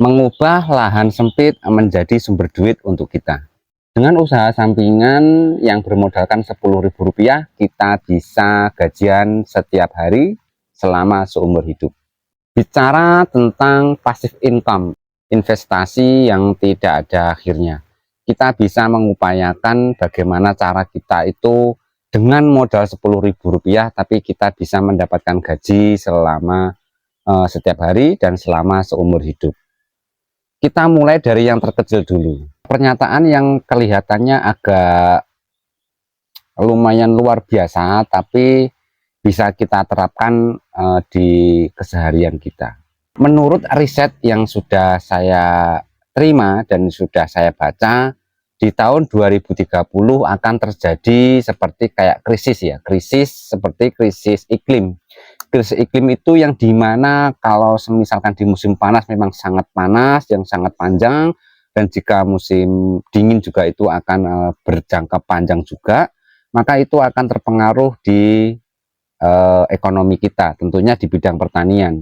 mengubah lahan sempit menjadi sumber duit untuk kita. Dengan usaha sampingan yang bermodalkan Rp10.000, kita bisa gajian setiap hari selama seumur hidup. Bicara tentang passive income, investasi yang tidak ada akhirnya. Kita bisa mengupayakan bagaimana cara kita itu dengan modal Rp10.000, tapi kita bisa mendapatkan gaji selama setiap hari dan selama seumur hidup. Kita mulai dari yang terkecil dulu. Pernyataan yang kelihatannya agak lumayan luar biasa, tapi bisa kita terapkan di keseharian kita. Menurut riset yang sudah saya terima dan sudah saya baca, di tahun 2030 akan terjadi seperti kayak krisis ya, krisis seperti krisis iklim. Krisis iklim itu yang dimana kalau misalkan di musim panas memang sangat panas, yang sangat panjang, dan jika musim dingin juga itu akan berjangka panjang juga, maka itu akan terpengaruh di ekonomi kita, tentunya di bidang pertanian.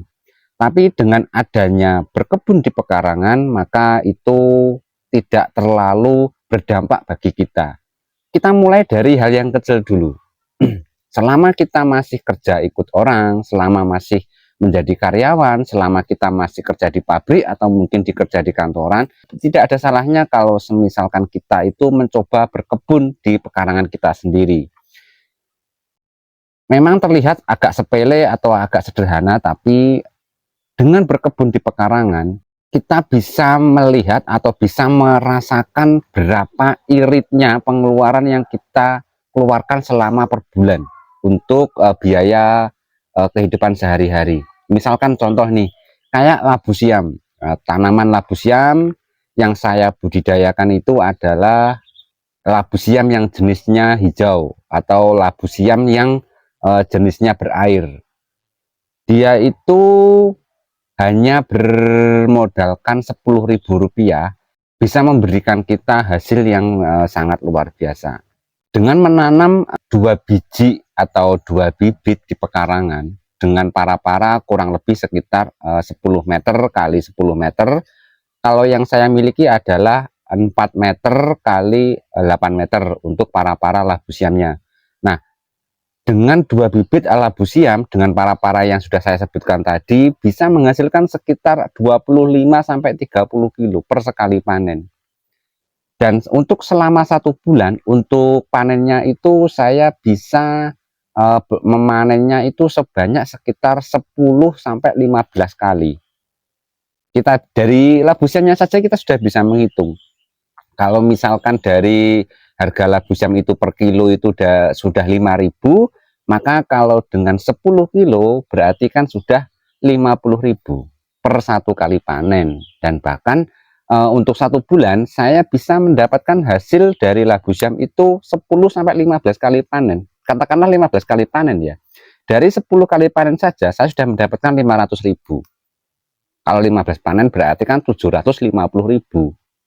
Tapi dengan adanya berkebun di pekarangan, maka itu tidak terlalu berdampak bagi kita. Kita mulai dari hal yang kecil dulu. Selama kita masih kerja ikut orang, selama masih menjadi karyawan, selama kita masih kerja di pabrik atau mungkin dikerja di kantoran, tidak ada salahnya kalau misalkan kita itu mencoba berkebun di pekarangan kita sendiri. Memang terlihat agak sepele atau agak sederhana, tapi dengan berkebun di pekarangan, kita bisa melihat atau bisa merasakan berapa iritnya pengeluaran yang kita keluarkan selama per bulan untuk biaya kehidupan sehari-hari. Misalkan contoh nih, kayak labu siam. Tanaman labu siam yang saya budidayakan itu adalah labu siam yang jenisnya hijau atau labu siam yang jenisnya berair. Dia itu hanya bermodalkan Rp10.000 bisa memberikan kita hasil yang sangat luar biasa. Dengan menanam 2 biji atau 2 bibit di pekarangan dengan para-para kurang lebih sekitar 10 meter kali 10 meter. Kalau yang saya miliki adalah 4 meter kali 8 meter untuk para-para labu siamnya. Nah, dengan 2 bibit labu siam dengan para-para yang sudah saya sebutkan tadi bisa menghasilkan sekitar 25-30 kilo per sekali panen. Dan untuk selama 1 bulan untuk panennya itu saya bisa memanennya itu sebanyak sekitar 10-15 kali. Kita dari labu siamnya saja kita sudah bisa menghitung. Kalau misalkan dari harga labu siam itu per kilo itu sudah 5.000, maka kalau dengan 10 kilo berarti kan sudah 50.000 per 1 kali panen. Dan bahkan untuk 1 bulan saya bisa mendapatkan hasil dari labu siam itu 10-15 kali panen. Katakanlah 15 kali panen ya. Dari 10 kali panen saja saya sudah mendapatkan 500.000. Kalau 15 panen berarti kan 750.000.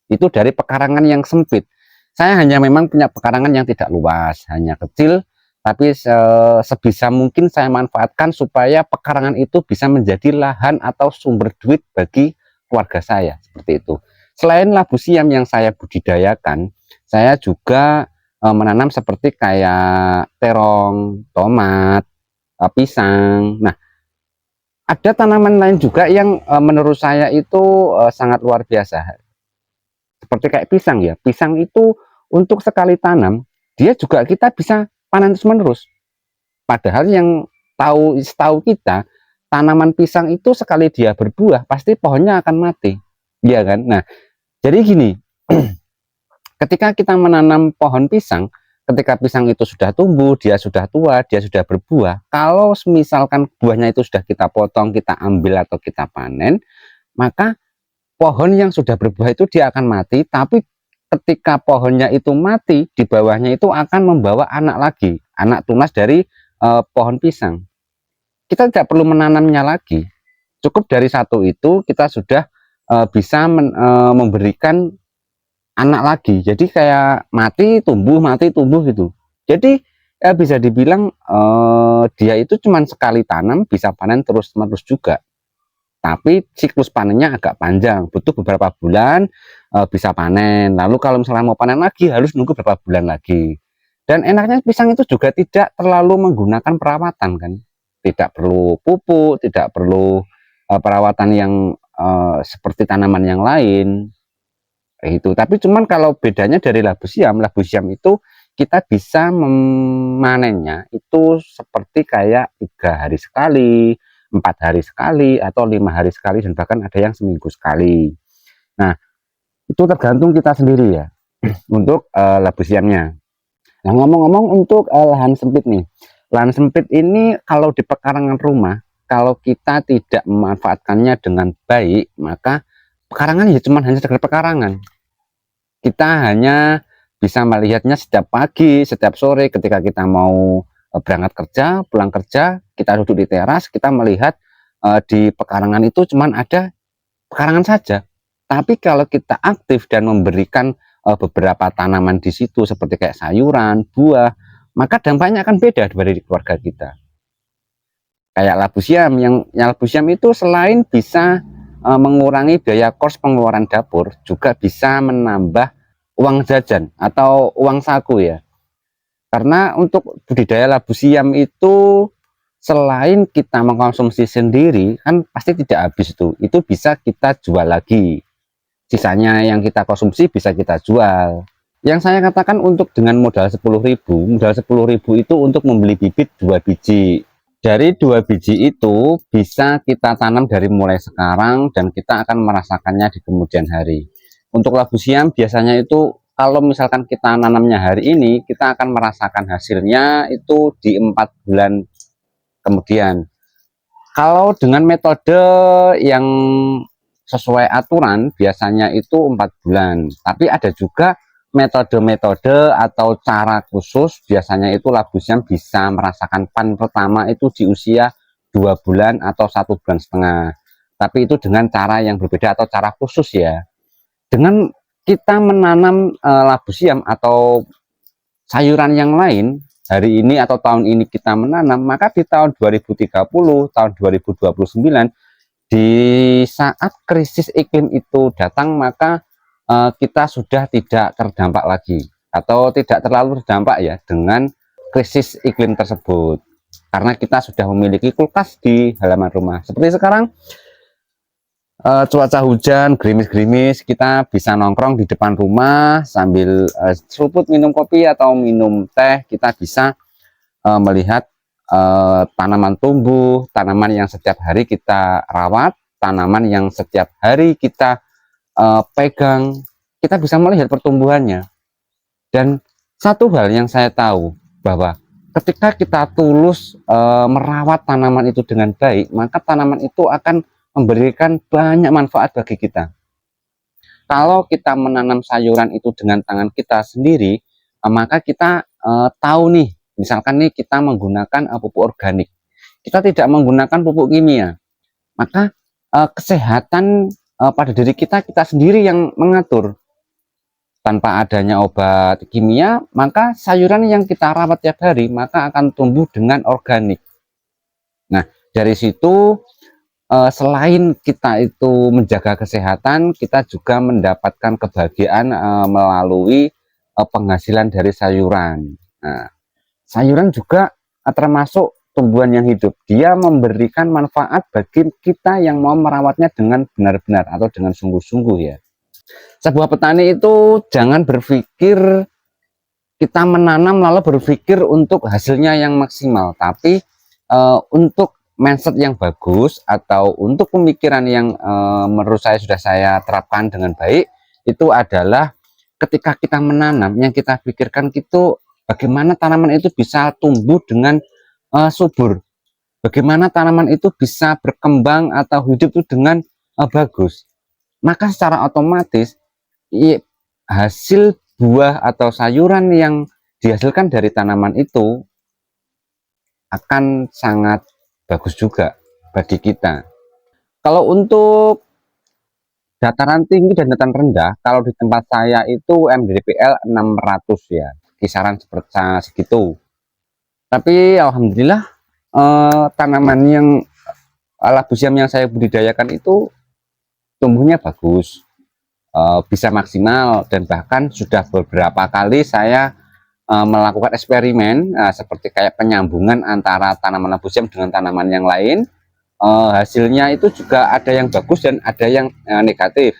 Itu dari pekarangan yang sempit. Saya hanya memang punya pekarangan yang tidak luas, hanya kecil, tapi sebisa mungkin saya manfaatkan supaya pekarangan itu bisa menjadi lahan atau sumber duit bagi keluarga saya, seperti itu. Selain labu siam yang saya budidayakan, saya juga menanam seperti kayak terong, tomat, pisang. Nah, ada tanaman lain juga yang menurut saya itu sangat luar biasa. Seperti kayak pisang ya, pisang itu untuk sekali tanam dia juga kita bisa panen terus menerus, padahal yang setahu kita tanaman pisang itu sekali dia berbuah pasti pohonnya akan mati, ya kan. Nah, jadi gini, ketika kita menanam pohon pisang, ketika pisang itu sudah tumbuh, dia sudah tua, dia sudah berbuah, kalau misalkan buahnya itu sudah kita potong, kita ambil atau kita panen, maka pohon yang sudah berbuah itu dia akan mati, tapi ketika pohonnya itu mati, di bawahnya itu akan membawa anak lagi, anak tunas dari pohon pisang. Kita tidak perlu menanamnya lagi, cukup dari satu itu kita sudah bisa memberikan anak lagi. Jadi kayak mati tumbuh gitu. Jadi bisa dibilang dia itu cuma sekali tanam bisa panen terus menerus juga. tapi siklus panennya agak panjang, butuh beberapa bulan bisa panen. Lalu kalau misalnya mau panen lagi harus nunggu beberapa bulan lagi. Dan enaknya pisang itu juga tidak terlalu menggunakan perawatan kan, tidak perlu pupuk, tidak perlu perawatan yang seperti tanaman yang lain itu. Tapi cuman kalau bedanya dari labu siam itu kita bisa memanennya itu seperti kayak 3 hari sekali, 4 hari sekali, atau 5 hari sekali, dan bahkan ada yang seminggu sekali. Nah, itu tergantung kita sendiri ya untuk labu siamnya. Nah, ngomong-ngomong untuk lahan sempit nih, lahan sempit ini kalau di pekarangan rumah, kalau kita tidak memanfaatkannya dengan baik, maka pekarangan ya cuma hanya sekedar pekarangan. Kita hanya bisa melihatnya setiap pagi, setiap sore ketika kita mau berangkat kerja, pulang kerja, kita duduk di teras, kita melihat di pekarangan itu cuma ada pekarangan saja. Tapi kalau kita aktif dan memberikan beberapa tanaman di situ seperti kayak sayuran, buah, maka dampaknya akan beda dari keluarga kita. Kayak labu siam, yang labu siam itu selain bisa mengurangi biaya kos pengeluaran dapur, juga bisa menambah uang jajan atau uang saku ya. Karena untuk budidaya labu siam itu selain kita mengkonsumsi sendiri kan pasti tidak habis, itu bisa kita jual lagi, sisanya yang kita konsumsi bisa kita jual. Yang saya katakan untuk dengan modal 10.000 itu untuk membeli bibit 2 biji. Dari 2 biji itu bisa kita tanam dari mulai sekarang dan kita akan merasakannya di kemudian hari. Untuk labu siam biasanya itu kalau misalkan kita nanamnya hari ini, kita akan merasakan hasilnya itu di 4 bulan kemudian. Kalau dengan metode yang sesuai aturan biasanya itu 4 bulan, tapi ada juga metode-metode atau cara khusus, biasanya itu labu siam bisa merasakan panen pertama itu di usia 2 bulan atau 1,5 bulan, tapi itu dengan cara yang berbeda atau cara khusus ya. Dengan kita menanam labu siam atau sayuran yang lain hari ini atau tahun ini kita menanam, maka di tahun 2030, tahun 2029, di saat krisis iklim itu datang, maka kita sudah tidak terdampak lagi atau tidak terlalu terdampak ya dengan krisis iklim tersebut, karena kita sudah memiliki kulkas di halaman rumah. Seperti sekarang cuaca hujan, gerimis-gerimis, kita bisa nongkrong di depan rumah sambil seruput minum kopi atau minum teh. Kita bisa melihat tanaman tumbuh, tanaman yang setiap hari kita rawat, tanaman yang setiap hari kita pegang. Kita bisa melihat pertumbuhannya. Dan satu hal yang saya tahu, bahwa ketika kita tulus merawat tanaman itu dengan baik, maka tanaman itu akan memberikan banyak manfaat bagi kita. Kalau kita menanam sayuran itu dengan tangan kita sendiri, maka kita tahu nih, misalkan nih kita menggunakan pupuk organik, kita tidak menggunakan pupuk kimia, maka kesehatan pada diri kita sendiri yang mengatur. Tanpa adanya obat kimia, maka sayuran yang kita rawat tiap hari maka akan tumbuh dengan organik. Nah, dari situ selain kita itu menjaga kesehatan, kita juga mendapatkan kebahagiaan melalui penghasilan dari sayuran. Nah, sayuran juga termasuk tumbuhan yang hidup. Dia memberikan manfaat bagi kita yang mau merawatnya dengan benar-benar atau dengan sungguh-sungguh ya. Sebuah petani itu jangan berpikir kita menanam lalu berpikir untuk hasilnya yang maksimal, tapi untuk mindset yang bagus atau untuk pemikiran yang menurut saya sudah saya terapkan dengan baik, itu adalah ketika kita menanam, yang kita pikirkan itu bagaimana tanaman itu bisa tumbuh dengan subur, bagaimana tanaman itu bisa berkembang atau hidup itu dengan bagus. Maka secara otomatis hasil buah atau sayuran yang dihasilkan dari tanaman itu akan sangat bagus juga bagi kita. Kalau untuk dataran tinggi dan dataran rendah, kalau di tempat saya itu MDPL 600 ya, kisaran seperti segitu. Tapi alhamdulillah tanaman yang labu siam yang saya budidayakan itu tumbuhnya bagus, bisa maksimal, dan bahkan sudah beberapa kali saya melakukan eksperimen seperti kayak penyambungan antara tanaman labu siam dengan tanaman yang lain. Hasilnya itu juga ada yang bagus dan ada yang negatif.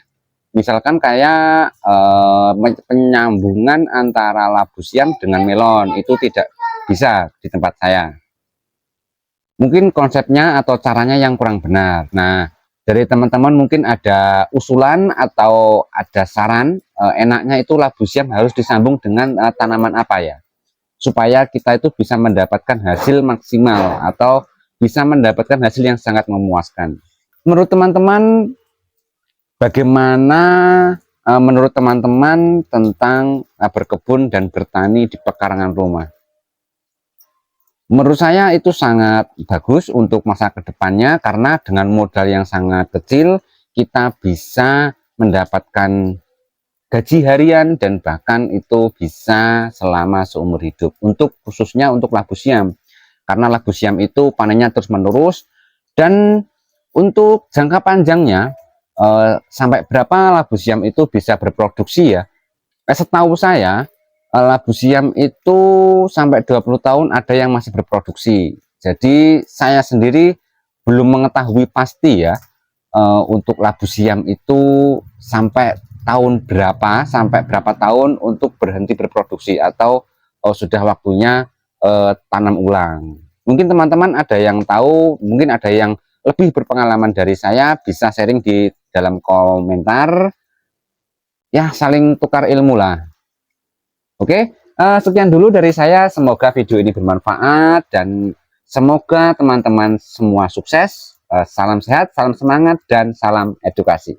Misalkan kayak penyambungan antara labu siam dengan melon itu tidak bisa di tempat saya. Mungkin konsepnya atau caranya yang kurang benar. Nah, dari teman-teman mungkin ada usulan atau ada saran, enaknya itu labu siam harus disambung dengan tanaman apa ya, supaya kita itu bisa mendapatkan hasil maksimal atau bisa mendapatkan hasil yang sangat memuaskan. Menurut teman-teman, bagaimana menurut teman-teman tentang berkebun dan bertani di pekarangan rumah? Menurut saya itu sangat bagus untuk masa kedepannya, karena dengan modal yang sangat kecil kita bisa mendapatkan gaji harian dan bahkan itu bisa selama seumur hidup, untuk khususnya untuk labu siam, karena labu siam itu panennya terus menerus. Dan untuk jangka panjangnya, sampai berapa labu siam itu bisa berproduksi ya, setahu saya labu siam itu sampai 20 tahun ada yang masih berproduksi. Jadi saya sendiri belum mengetahui pasti ya, untuk labu siam itu sampai tahun berapa, sampai berapa tahun untuk berhenti berproduksi, atau sudah waktunya tanam ulang. Mungkin teman-teman ada yang tahu, mungkin ada yang lebih berpengalaman dari saya, bisa sharing di dalam komentar ya, saling tukar ilmu lah. Oke, sekian dulu dari saya, semoga video ini bermanfaat dan semoga teman-teman semua sukses. Salam sehat, salam semangat, dan salam edukasi.